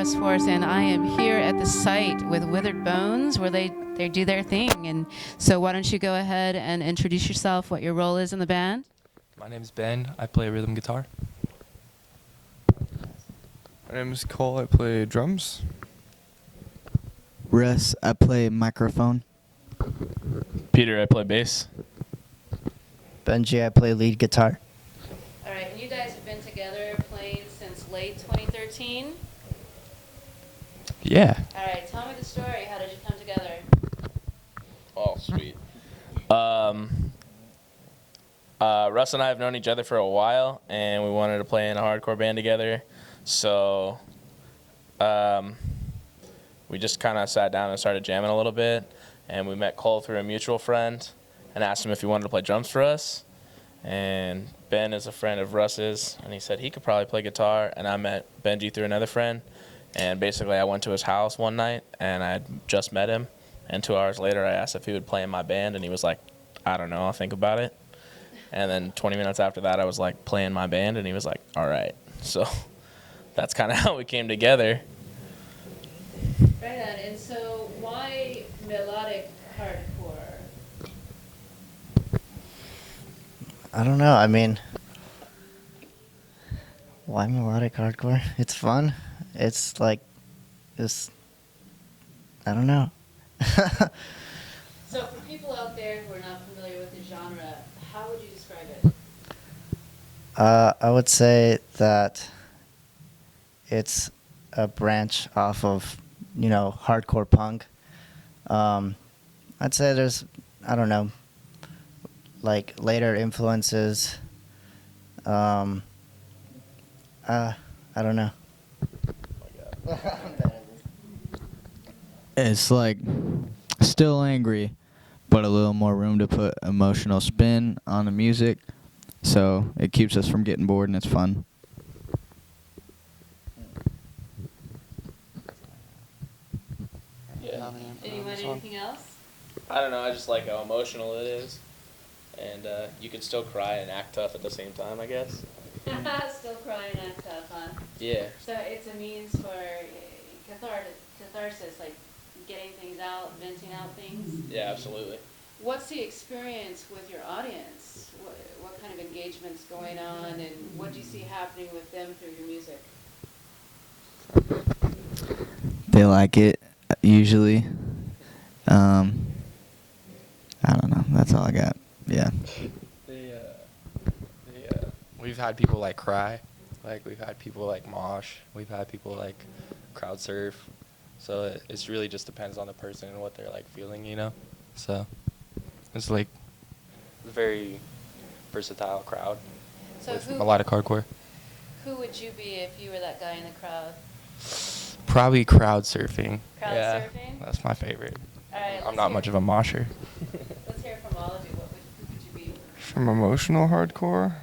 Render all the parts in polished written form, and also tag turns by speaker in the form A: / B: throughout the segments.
A: Press Force, and I am here at the site with Withered Bones, where they do their thing. And so why don't you go ahead and introduce yourself, what your role is in the band?
B: My name's Ben. I play rhythm guitar.
C: My name is Cole. I play drums.
D: Russ, I play microphone.
E: Peter, I play bass.
F: Benji, I play lead guitar.
A: All right, and you guys have been together playing since late 2013?
B: Yeah.
A: All right, tell me the story. How did you come together?
E: Oh, sweet. Russ and I have known each other for a while, and we wanted to play in a hardcore band together. So we just kind of sat down and started jamming a little bit, and we met Cole through a mutual friend and asked him if he wanted to play drums for us. And Ben is a friend of Russ's, and he said he could probably play guitar, and I met Benji through another friend. And basically I went to his house one night, and I had just met him, and 2 hours later I asked if he would play in my band, and he was like, I don't know, I'll think about it. And then 20 minutes after that I was like, playing my band, and he was like, all right. So that's kind of how we came together.
A: Right on. And so why melodic hardcore?
F: I don't know. I mean, why melodic hardcore? It's fun. It's like, I don't know.
A: So for people out there who are not familiar with the genre, how would you describe it?
F: I would say that it's a branch off of, hardcore punk. I'd say there's, I don't know, like later influences. I don't know.
D: It's like still angry, but a little more room to put emotional spin on the music, so it keeps us from getting bored and it's fun.
E: Yeah.
A: Anyone, anything else?
E: I don't know, I just like how emotional it is. And you can still cry and act tough at the same time, I guess.
A: Still crying and tough, huh?
E: Yeah.
A: So it's a means for catharsis, like getting things out, venting out things.
E: Yeah, absolutely.
A: What's the experience with your audience? What kind of engagement's going on, and what do you see happening with them through your music?
D: They like it, usually. I don't know. That's all I got. Yeah.
B: We've had people like cry, like we've had people like mosh, we've had people like crowd surf. So it's really just depends on the person and what they're like feeling, So it's like a very versatile crowd
A: So
B: with melodic hardcore.
A: who would you be if you were that guy in the crowd?
B: Probably crowd surfing.
A: Crowd
B: yeah,
A: surfing?
B: that's my favorite.
A: All right,
B: I'm
A: let's
B: not
A: hear-
B: much of a mosher.
A: Let's hear from all of you. Who could you be?
C: From emotional hardcore,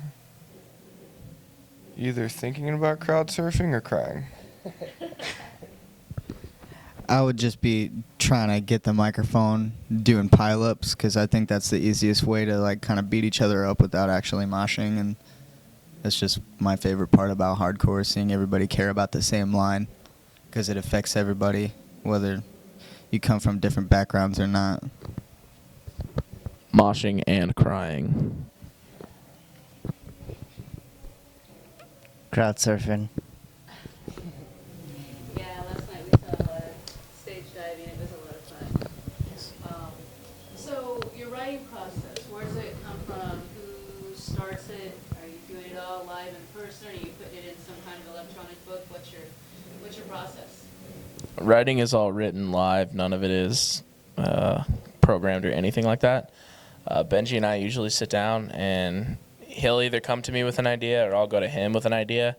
C: either thinking about crowd surfing or crying.
D: I would just be trying to get the microphone doing pile-ups, because I think that's the easiest way to like kind of beat each other up without actually moshing, and that's just my favorite part about hardcore, seeing everybody care about the same line, because it affects everybody, whether you come from different backgrounds or not.
E: Moshing and crying.
F: Crowd surfing.
A: Yeah, last night we saw stage diving. It was a lot of fun. So your writing process, where does it come from? Who starts it? Are you doing it all live in person? Or are you putting it in some kind of electronic book? What's your process?
E: Writing is all written live. None of it is programmed or anything like that. Benji and I usually sit down, and he'll either come to me with an idea or I'll go to him with an idea,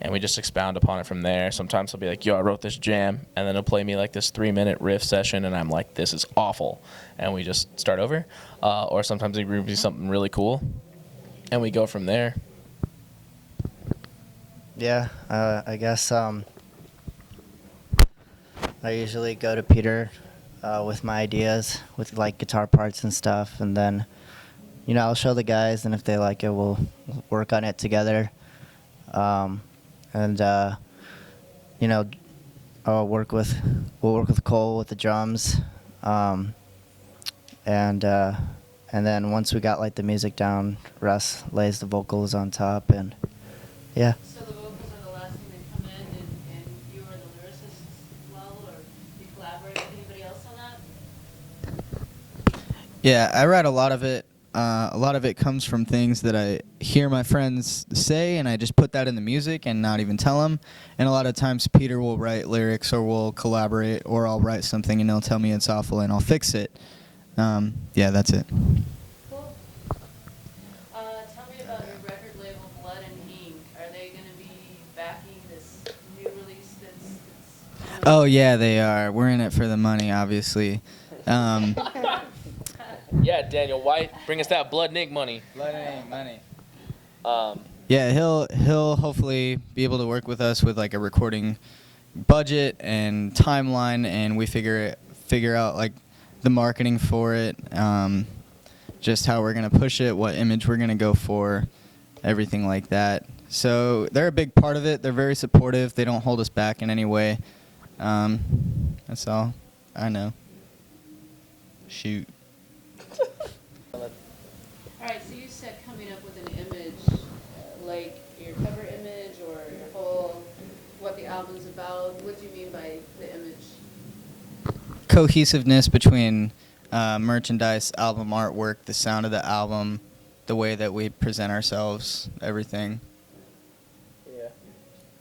E: and we just expound upon it from there. Sometimes he'll be like, yo, I wrote this jam, and then he'll play me like this 3-minute riff session, and I'm like, this is awful, and we just start over. Or sometimes he brings me something really cool, and we go from there.
F: Yeah, I guess I usually go to Peter with my ideas, with like guitar parts and stuff, and then I'll show the guys, and if they like it, we'll work on it together. And we'll work with Cole with the drums, and then once we got like the music down, Russ lays the vocals on top, and yeah.
A: So the vocals are the last thing that come in, and you are the lyricist as well, or you collaborate with anybody else on that?
D: Yeah, I write a lot of it. A lot of it comes from things that I hear my friends say, and I just put that in the music and not even tell them. And a lot of times Peter will write lyrics, or we'll collaborate, or I'll write something and he'll tell me it's awful and I'll fix it. Yeah, that's it.
A: Cool. Tell me about your record label, Blood and Ink. Are they going to be backing this new release that's
D: Oh, yeah, they are. We're in it for the money, obviously.
E: Yeah, Daniel White, bring us that blood and ink money.
D: Blood and ink money.
E: Um,
D: Yeah, he'll hopefully be able to work with us with like a recording budget and timeline, and we figure out like the marketing for it, just how we're gonna push it, what image we're gonna go for, everything like that. So they're a big part of it. They're very supportive. They don't hold us back in any way. That's all I know. Shoot.
A: All right, so you said coming up with an image, like your cover image or your whole, what the album's about. What do you mean by the image?
D: Cohesiveness between merchandise, album artwork, the sound of the album, the way that we present ourselves, everything.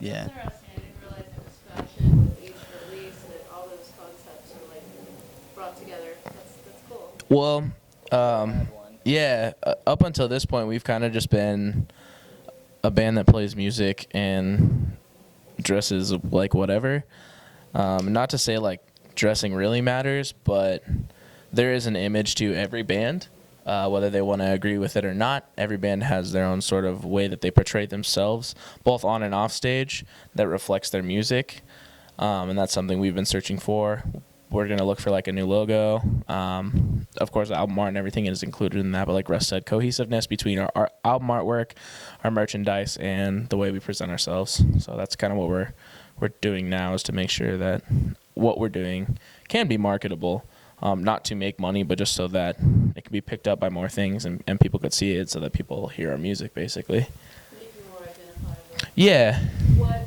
E: yeah.
D: Yeah.
A: That's interesting. I didn't realize it was fashion with each release, that all those concepts are like brought together. That's cool.
E: Well, yeah, up until this point, we've kind of just been a band that plays music and dresses like whatever. Not to say like dressing really matters, but there is an image to every band, whether they want to agree with it or not. Every band has their own sort of way that they portray themselves, both on and off stage, that reflects their music. And that's something we've been searching for. We're going to look for like a new logo. Of course, album art and everything is included in that, but like Russ said, cohesiveness between our album artwork, our merchandise, and the way we present ourselves. So that's kind of what we're doing now, is to make sure that what we're doing can be marketable, not to make money, but just so that it can be picked up by more things and people could see it, so that people hear our music, basically.
A: Make you more identifiable.
E: Yeah.
A: What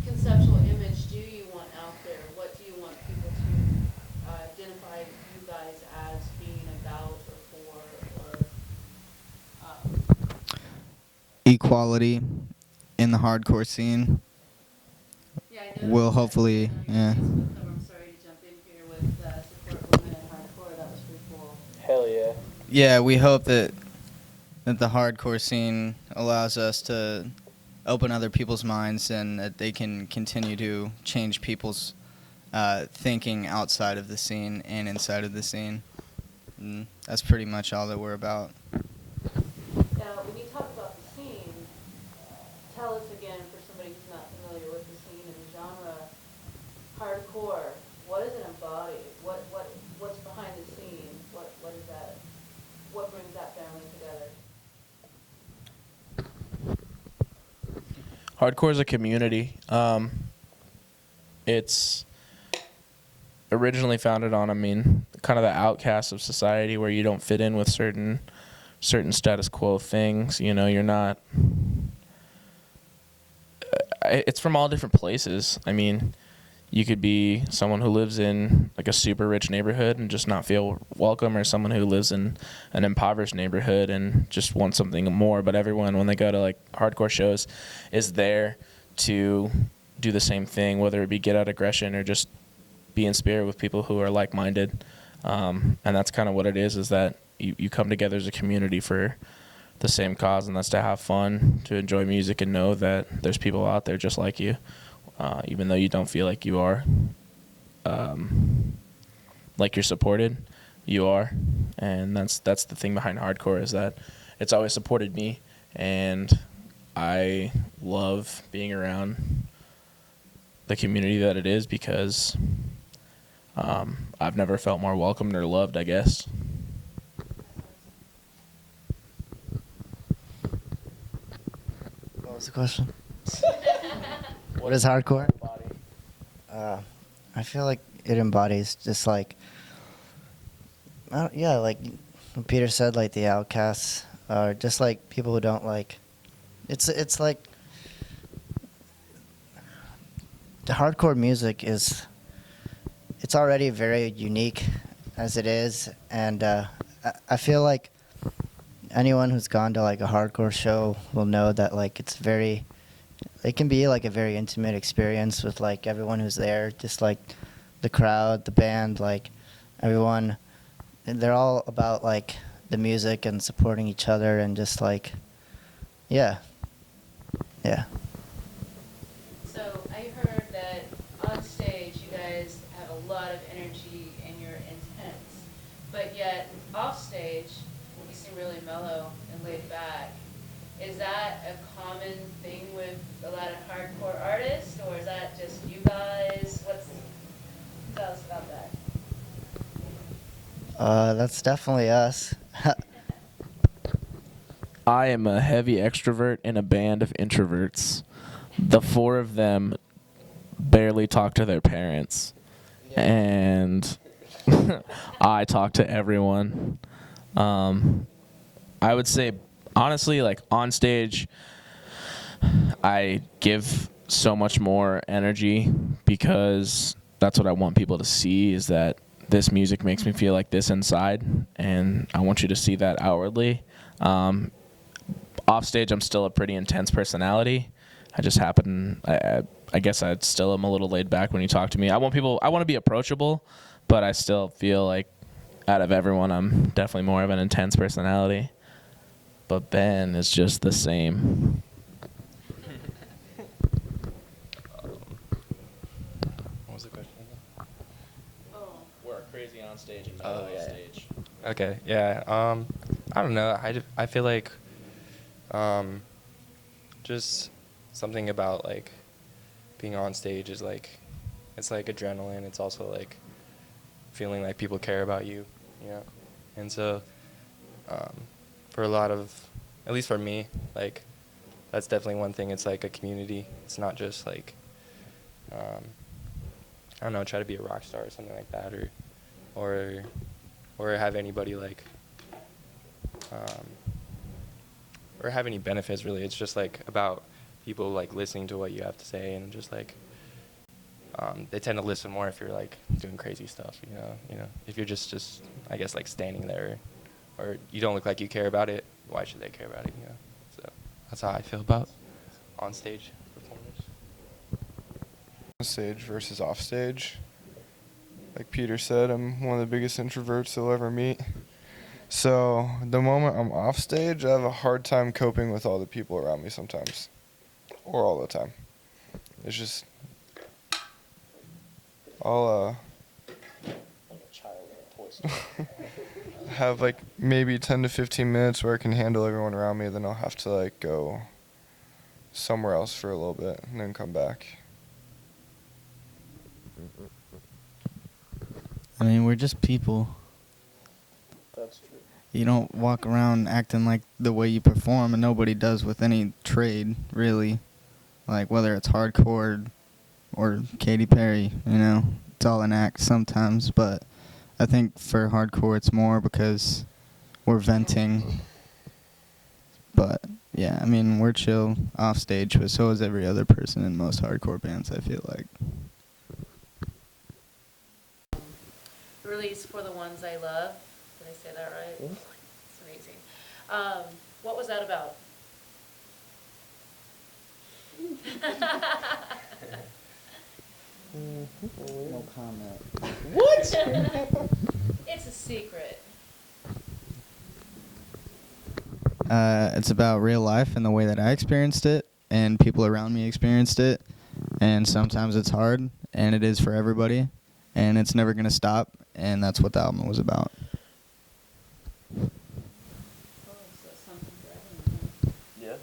A: conceptual image do you want out there? What do you want people to identify you guys as being about or for?
D: Equality in the hardcore scene.
A: Yeah, I know.
D: Will hopefully, yeah.
A: I'm sorry to jump in here with support women in hardcore. That was pretty cool.
E: Hell yeah.
D: Yeah, we hope that the hardcore scene allows us to open other people's minds, and that they can continue to change people's thinking outside of the scene and inside of the scene. And that's pretty much all that we're about.
A: Now, when you talk about the scene, tell us again, for somebody who's not familiar with the scene and the genre, hardcore. What does it embody? What's behind the scene? What is that? What brings that family together?
E: Hardcore is a community. It's originally founded on, kind of the outcasts of society, where you don't fit in with certain status quo things. You know, you're not. It's from all different places. You could be someone who lives in like a super rich neighborhood and just not feel welcome, or someone who lives in an impoverished neighborhood and just wants something more. But everyone, when they go to like hardcore shows, is there to do the same thing, whether it be get out aggression or just be in spirit with people who are like-minded. And that's kind of what it is that you come together as a community for the same cause, and that's to have fun, to enjoy music, and know that there's people out there just like you. Even though you don't feel like you are, like you're supported, you are. And that's the thing behind hardcore, is that it's always supported me, and I love being around the community that it is, because I've never felt more welcomed or loved, I guess.
F: What was the question? What is hardcore? I feel like it embodies just like, yeah, like what Peter said, like the outcasts, or just like people who don't like. It's like the hardcore music is. It's already very unique as it is, and I feel like anyone who's gone to like a hardcore show will know that like it can be like a very intimate experience with like everyone who's there, just like the crowd, the band, like everyone. And they're all about like the music and supporting each other and just like, yeah.
A: So I heard that on stage you guys have a lot of energy and you're intense, but yet off stage you seem really mellow and laid back. Is that a common thing with a lot of hardcore artists, or is that just you guys? Tell us about that.
F: That's definitely us.
E: I am a heavy extrovert in a band of introverts. The four of them barely talk to their parents, and I talk to everyone. I would say, honestly, like on stage, I give so much more energy because that's what I want people to see, is that this music makes me feel like this inside, and I want you to see that outwardly. Off stage, I'm still a pretty intense personality. I just happen, I guess I still am a little laid back when you talk to me. I want to be approachable, but I still feel like out of everyone, I'm definitely more of an intense personality. But Ben is just the same.
B: What was the question again?
A: Oh.
E: We're crazy on stage and
B: Oh,
E: off
B: yeah.
E: stage.
B: Okay, yeah. I don't know. I feel like just something about like being on stage is like, it's like adrenaline. It's also like feeling like people care about you, you know. And so for a lot of, at least for me, like that's definitely one thing. It's like a community. It's not just like I don't know, try to be a rock star or something like that, or have anybody like or have any benefits really. It's just like about people like listening to what you have to say, and just like they tend to listen more if you're like doing crazy stuff, you know, if you're just I guess like standing there, or you don't look like you care about it, why should they care about it, you know? So that's how I feel about on stage performers.
C: On stage versus off stage. Like Peter said, I'm one of the biggest introverts you'll ever meet. So the moment I'm off stage, I have a hard time coping with all the people around me sometimes, or all the time. It's just, I'll have like maybe 10 to 15 minutes where I can handle everyone around me, then I'll have to like go somewhere else for a little bit and then come back.
D: I mean, we're just people.
E: That's true.
D: You don't walk around acting like the way you perform, and nobody does with any trade, really. Like, whether it's hardcore or Katy Perry, you know, it's all an act sometimes, but I think for hardcore it's more because we're venting. But, yeah, I mean, we're chill off stage, but so is every other person in most hardcore bands, I feel like.
A: Release For the Ones I Love. Did I say that right? It's amazing. What was that about?
F: No comment.
A: What? It's a secret.
D: It's about real life and the way that I experienced it, and people around me experienced it, and sometimes it's hard, and it is for everybody, and it's never going to stop, and that's what the album was about.
A: Oh, so something for everyone.
E: Yeah.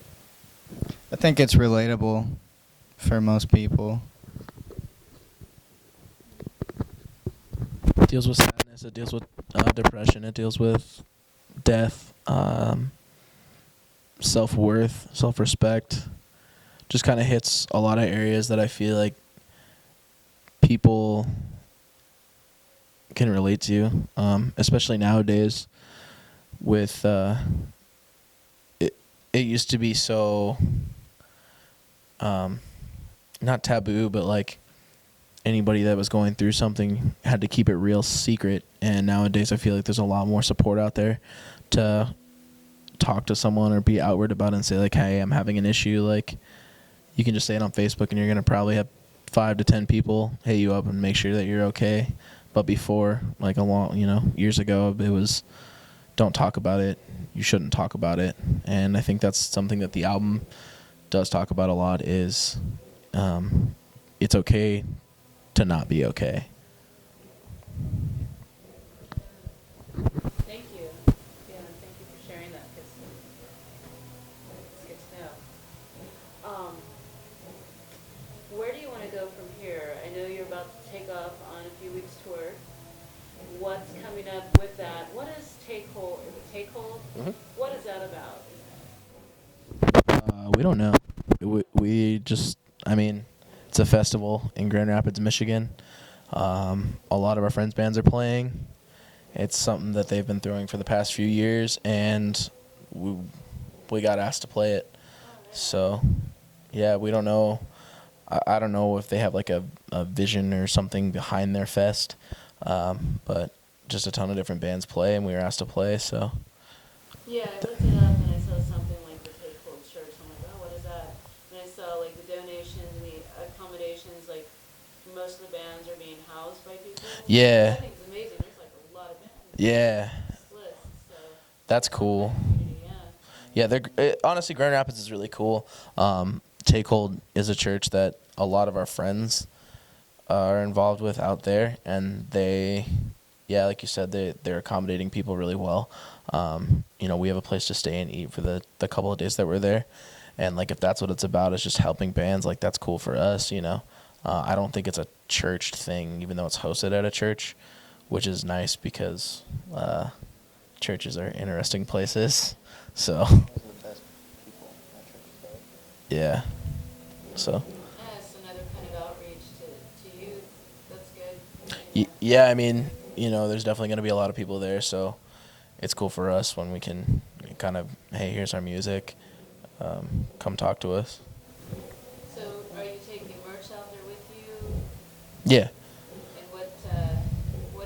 D: I think it's relatable for most people.
E: It deals with sadness. It deals with depression. It deals with death, self-worth, self-respect, just kind of hits a lot of areas that I feel like people can relate to, especially nowadays with it used to be so not taboo, but like anybody that was going through something had to keep it real secret, and nowadays I feel like there's a lot more support out there to talk to someone or be outward about it and say like, hey, I'm having an issue. Like, you can just say it on Facebook and you're gonna probably have 5 to 10 people hit you up and make sure that you're okay. But before, like years ago, it was don't talk about it. You shouldn't talk about it. And I think that's something that the album does talk about a lot is it's okay to not be okay.
A: Thank you. Yeah, thank you for sharing that, because it's good to know. Where do you want to go from here? I know you're about to take off on a few weeks tour. What's coming up with that? What is Take Hold? Is it Take Hold?
E: Mhm.
A: What is that about?
E: We don't know. We just, I mean, it's a festival in Grand Rapids, Michigan. A lot of our friends' bands are playing. It's something that they've been throwing for the past few years, and we got asked to play it. So, yeah, we don't know. I don't know if they have like a vision or something behind their fest, but just a ton of different bands play, and we were asked to play. So.
A: Yeah, I looked it up and I saw something like the Take Hold shirts. I'm like, oh, what is that? And I saw like the donations and the accommodations. Like most of the bands are being housed by people.
E: Yeah.
A: I think it's amazing. There's like a lot of bands.
E: Yeah.
A: List, so
E: That's cool.
A: yeah.
E: Yeah, honestly, Grand Rapids is really cool. Take Hold is a church that a lot of our friends are involved with out there, and they, yeah, like you said, they're accommodating people really well. We have a place to stay and eat for the couple of days that we're there, and like if that's what it's about, is just helping bands, like that's cool for us. I don't think it's a church thing, even though it's hosted at a church, which is nice because churches are interesting places. So. Yeah. So.
A: Yeah, it's another kind of outreach to youth. That's good.
E: Yeah, I mean, there's definitely going to be a lot of people there, so it's cool for us when we can kind of, hey, here's our music, come talk to us.
A: So, are you taking merch out there with you?
E: Yeah.
A: And what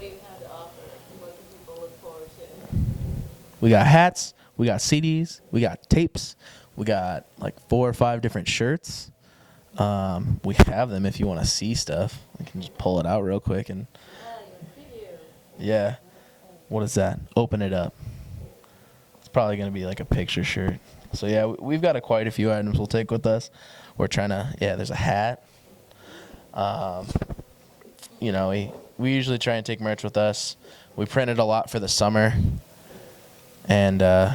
A: do you have to offer? What can people look forward to?
E: We got hats, we got CDs, we got tapes, we got like 4 or 5 different shirts. We have them if you want to see stuff. We can just pull it out real quick and. Yeah. What is that? Open it up. It's probably going to be like a picture shirt. So, yeah, we've got quite a few items we'll take with us. We're trying to, there's a hat. We usually try and take merch with us. We printed a lot for the summer. And,
A: Are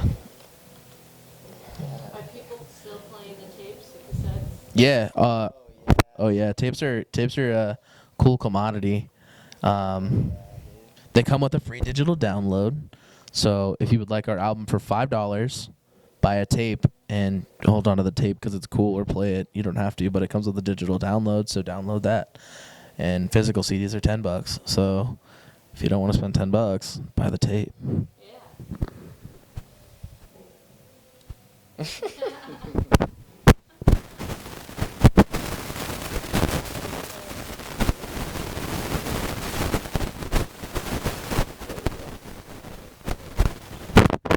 A: people still playing the tapes, the cassettes?
E: yeah. Oh, yeah. Tapes are a cool commodity. They come with a free digital download. So if you would like our album for $5, buy a tape and hold on to the tape because it's cool, or play it. You don't have to, but it comes with a digital download, so download that. And physical CDs are $10. So if you don't want to spend $10, buy the tape.
A: Yeah.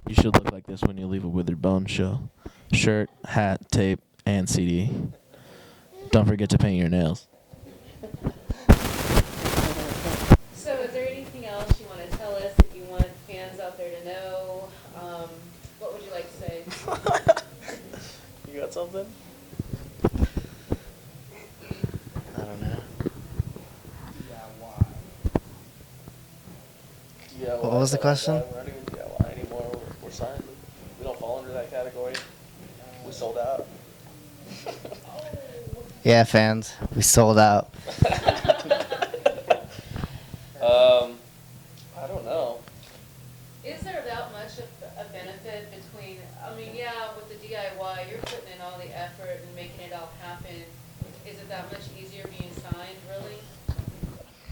E: You should look like this when you leave a Withered Bones show. Shirt, hat, tape, and CD. Don't forget to paint your nails.
A: So is there anything else you want to tell us that you want fans out there to know? What would you like to say?
E: You got something?
F: I don't know. What was the question?
E: We're not even DIY anymore. We're signed. We don't fall under that category. We sold out.
F: Yeah, fans, we sold out.
E: I don't know.
A: Is there that much of a benefit between, with the DIY DIY, you're putting in all the effort and making it all happen. Is it that much easier being signed, really?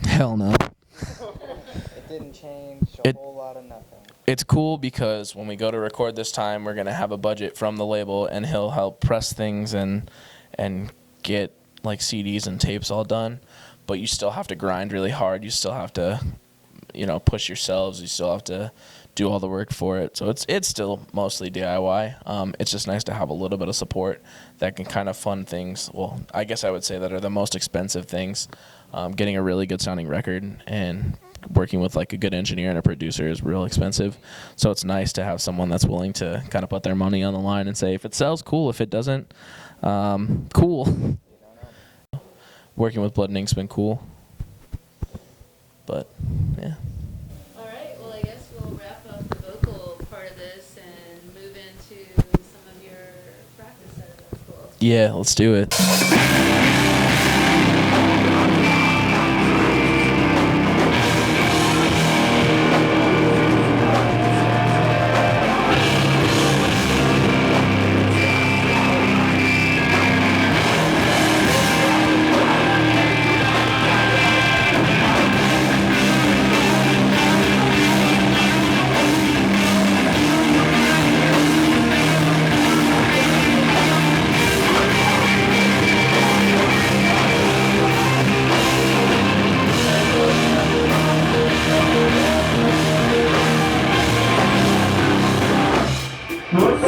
E: Hell no.
D: It didn't change
E: It-
D: whole lot of nothing.
E: It's cool because when we go to record this time, we're gonna have a budget from the label, and he'll help press things and get like CDs and tapes all done. But you still have to grind really hard. You still have to, push yourselves. You still have to do all the work for it. So it's still mostly DIY. It's just nice to have a little bit of support that can kind of fund things. Well, I guess I would say that are the most expensive things. Getting a really good sounding record and working with like a good engineer and a producer is real expensive. So it's nice to have someone that's willing to kind of put their money on the line and say, if it sells, cool. If it doesn't, cool. Working with Blood and Ink's been cool. But, yeah.
A: All right, well, I guess we'll wrap up the vocal part of this and move into some of your practice setup. That's cool.
E: Yeah, let's do it.
G: North